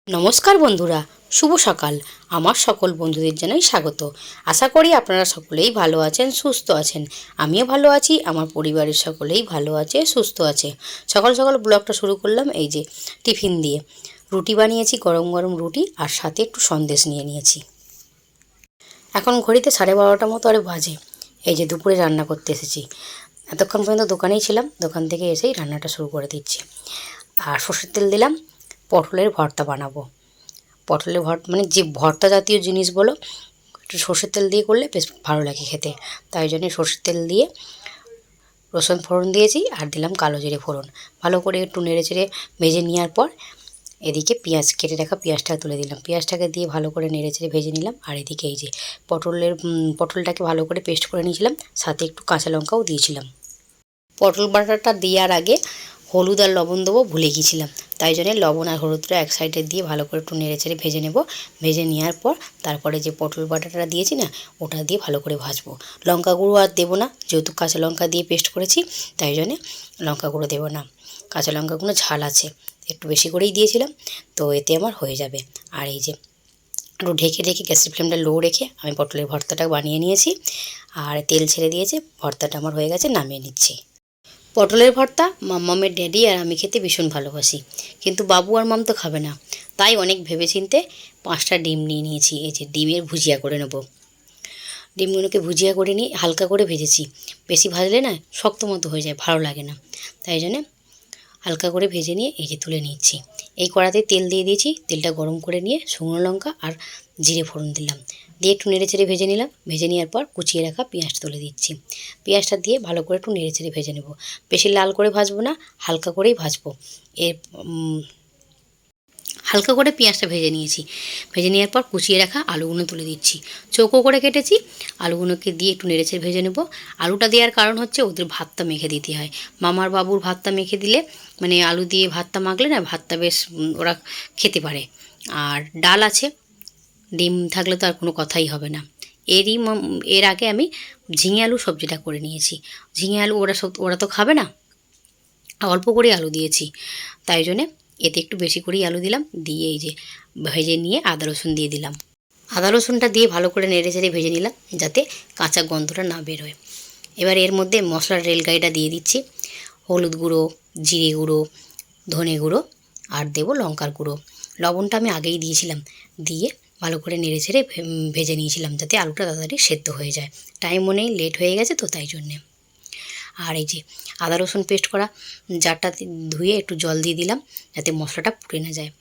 নমস্কার বন্ধুরা, শুভ সকাল। আমার সকল বন্ধুদের জানাই স্বাগত। আশা করি আপনারা সকলেই ভালো আছেন, সুস্থ আছেন। আমিও ভালো আছি, আমার পরিবারের সকলেই ভালো আছে, সুস্থ আছে। সকাল সকাল ব্লগটা শুরু করলাম এই যে টিফিন দিয়ে। রুটি বানিয়েছি, গরম গরম রুটি, আর সাথে একটু সন্দেশ নিয়ে নিয়েছি। এখন ঘড়িতে 12:30 মতো আরে বাজে। এই যে দুপুরে রান্না করতে এসেছি। এতক্ষণ পর্যন্ত দোকানেই ছিলাম, দোকান থেকে এসেই রান্নাটা শুরু করে দিচ্ছি। আর সর্ষের তেল দিলাম, পটলের ভর্তা বানাবো। পটলের মানে যে ভর্তা জাতীয় জিনিস বলো, একটু সর্ষের তেল দিয়ে করলে বেশ ভালো লাগে খেতে। তাই জন্যে সর্ষের তেল দিয়ে রসুন ফোড়ন দিয়েছি, আর দিলাম কালো জিরে ফোড়ন। ভালো করে একটু নেড়ে চেড়ে ভেজে নেওয়ার পর এদিকে পেঁয়াজ, কেটে রাখা পেঁয়াজটা তুলে দিলাম। পেঁয়াজটাকে দিয়ে ভালো করে নেড়ে চেড়ে ভেজে নিলাম। আর এদিকে এই যে পটলটাকে ভালো করে পেস্ট করে নিয়েছিলাম, সাথে একটু কাঁচা লঙ্কাও দিয়েছিলাম। পটল বাটাটা দেওয়ার আগে হলুদ আর লবণ দেবো, ভুলে গিয়েছিলাম। তাই জন্য লবণ আর হলুদটা এক সাইডে দিয়ে ভালো করে একটু নেড়ে চেড়ে ভেজে নেব। ভেজে নেওয়ার পর তারপরে যে পটল বাটাটা দিয়েছি না, ওটা দিয়ে ভালো করে ভাজবো। লঙ্কা গুঁড়ো আর দেবো না, যেহেতু কাঁচা লঙ্কা দিয়ে পেস্ট করেছি, তাই জন্যে লঙ্কা গুঁড়ো দেবো না। কাঁচা লঙ্কাগুলো ঝাল আছে, একটু বেশি করেই দিয়েছিলাম, তো এতে আমার হয়ে যাবে। আর এই যে একটু ঢেকে ঢেকে গ্যাসের ফ্লেমটা লো রেখে আমি পটলের ভর্তাটা বানিয়ে নিয়েছি। আর তেল ছেড়ে দিয়েছে, ভর্তাটা আমার হয়ে গেছে, নামিয়ে নিচ্ছি। পটলের ভর্তা মাম্মামের ড্যাডি আর আমি খেতে ভীষণ ভালোবাসি, কিন্তু বাবু আর মাম তো খাবে না। তাই অনেক ভেবেচিন্তে 5টা ডিম নিয়ে নিয়েছি। এই যে ডিমের ভুজিয়া করে নেব। ডিমগুলোকে ভুজিয়া করে নিয়ে হালকা করে ভেজেছি। বেশি ভাজলে না শক্ত মতো হয়ে যায়, ভালো লাগে না। তাই জন্যে হালকা করে ভেজে নিয়ে এই যে তুলে নিচ্ছি। এই কড়াতে তেল দিয়ে দিয়েছি, তেলটা গরম করে নিয়ে শুকনো লঙ্কা আর জিরে ফোড়ন দিলাম, দিয়ে একটু নেড়ে চেড়ে ভেজে নিলাম। ভেজে নেওয়ার পর কুচিয়ে রাখা পেঁয়াজটা তুলে দিচ্ছি। পেঁয়াজটা দিয়ে ভালো করে একটু নেড়ে চেড়ে ভেজে নেব। বেশি লাল করে ভাজবো না, হালকা করেই ভাজবো। এর হালকা করে পেঁয়াজটা ভেজে নিয়েছি। ভেজে নেওয়ার পর কুচিয়ে রাখা আলুগুলো তুলে দিচ্ছি। চৌকো করে কেটেছি। আলুগুলোকে দিয়ে একটু নেড়েচেড়ে ভেজে নেব। আলুটা দেওয়ার কারণ হচ্ছে ওদের ভাতটা মেখে দিতে হয়। মামার বাবুর ভাতটা মেখে দিলে, মানে আলু দিয়ে ভাতটা মাখলে না, ভাতটা বেশ ওরা খেতে পারে। আর ডাল আছে, ডিম থাকলে তো আর কোনো কথাই হবে না। এর আগে আমি ঝিঙে আলু সবজিটা করে নিয়েছি। ঝিঙে আলু ওরা তো খাবে না, অল্প করে আলু দিয়েছি। তাই জন্যে এতে একটু বেশি করেই আলু দিলাম। দিয়ে এই যে ভেজে নিয়ে আদা রসুন দিয়ে দিলাম। আদা রসুনটা দিয়ে ভালো করে নেড়ে চেড়ে ভেজে নিলাম, যাতে কাঁচা গন্ধটা না বেরোয়। এবার এর মধ্যে মশলার রেলগাড়িটা দিয়ে দিচ্ছি। হলুদ গুঁড়ো, জিরে গুঁড়ো, ধনে গুঁড়ো, আর দেবো লঙ্কার গুঁড়ো। লবণটা আমি আগেই দিয়েছিলাম, দিয়ে ভালো করে নেড়ে চেড়ে ভেজে নিয়েছিলাম, যাতে আলুটা তাড়াতাড়ি সেদ্ধ হয়ে যায়। টাইমও নেই, লেট হয়ে গেছে তো, তাই জন্যে। আর এই যে আদা রসুন পেস্ট করা জারটা ধুয়ে একটু জল দিয়ে দিলাম, যাতে মশলাটা পুড়ে না যায়।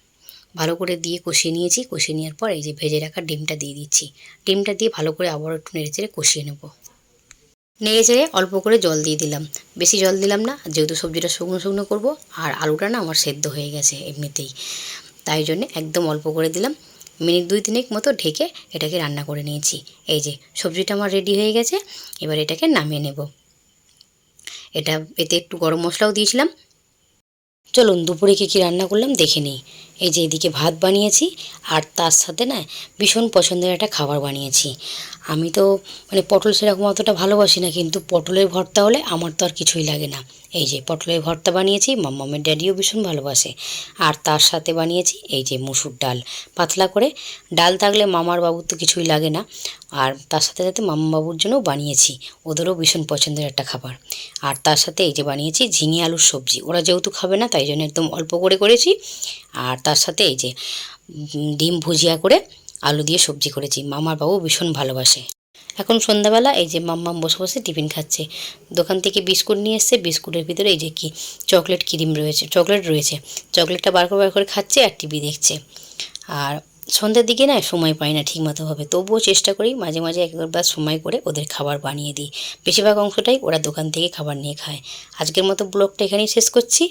ভালো করে দিয়ে কষিয়ে নিয়েছি। কষিয়ে নেওয়ার পর এই যে ভেজে রাখা ডিমটা দিয়ে দিচ্ছি। ডিমটা দিয়ে ভালো করে আবার একটু নেড়ে চেড়ে কষিয়ে নেব। নেড়ে চেড়ে অল্প করে জল দিয়ে দিলাম, বেশি জল দিলাম না, যেহেতু সবজিটা শুকনো শুকনো করবো। আর আলুটা না আমার সেদ্ধ হয়ে গেছে এমনিতেই, তাই জন্যে একদম অল্প করে দিলাম। মিনিট 2-3 মতো ঢেকে এটাকে রান্না করে নিয়েছি। এই যে সবজিটা আমার রেডি হয়ে গেছে। এবার এটাকে নামিয়ে নেব। এতে একটু গরম মশলাও দিয়েছিলাম। চলুন দুপুরে কী রান্না করলাম দেখে নিই। এই যে এদিকে ভাত বানিয়েছি, আর তার সাথে না ভীষণ পছন্দের একটা খাবার বানিয়েছি। আমি তো মানে পটল সেরকম অতটা ভালোবাসি না, কিন্তু পটলের ভর্তা হলে আমার তো আর কিছুই লাগে না। এই যে পটলের ভর্তা বানিয়েছি, মাম্মামের ড্যাডিও ভীষণ ভালোবাসে। আর তার সাথে বানিয়েছি এই যে মুসুর ডাল, পাতলা করে। ডাল থাকলে মামার বাবুর তো কিছুই লাগে না। আর তার সাথে সাথে মামা বাবুর জন্যও বানিয়েছি, ওদেরও ভীষণ পছন্দের একটা খাবার। আর তার সাথে এই যে বানিয়েছি ঝিঙে আলুর সবজি। ওরা যেহেতু খাবে না, তাই জন্য একদম অল্প করে করেছি। আর তার সাথে এই যে ডিম ভুজিয়া করে আলু দিয়ে সবজি করেছি। মামার বাবু ভীষণ ভালোবাসে। এখন সন্ধ্যাবেলা এই যে মাম্মাম বসে বসে টিফিন খাচ্ছে। দোকান থেকে বিস্কুট নিয়ে এসছে, বিস্কুটের ভিতরে এই যে কি চকলেট রয়েছে। চকলেটটা বার করে খাচ্ছে আর টিভি দেখছে। আর সন্ধ্যের দিকে না সময় পাই না ঠিকমতোভাবে, তবুও চেষ্টা করি মাঝে মাঝে একবার সময় করে ওদের খাবার বানিয়ে দিই। বেশিরভাগ অংশটাই ওরা দোকান থেকে খাবার নিয়ে খায়। আজকের মতো ব্লগটা এখানেই শেষ করছি।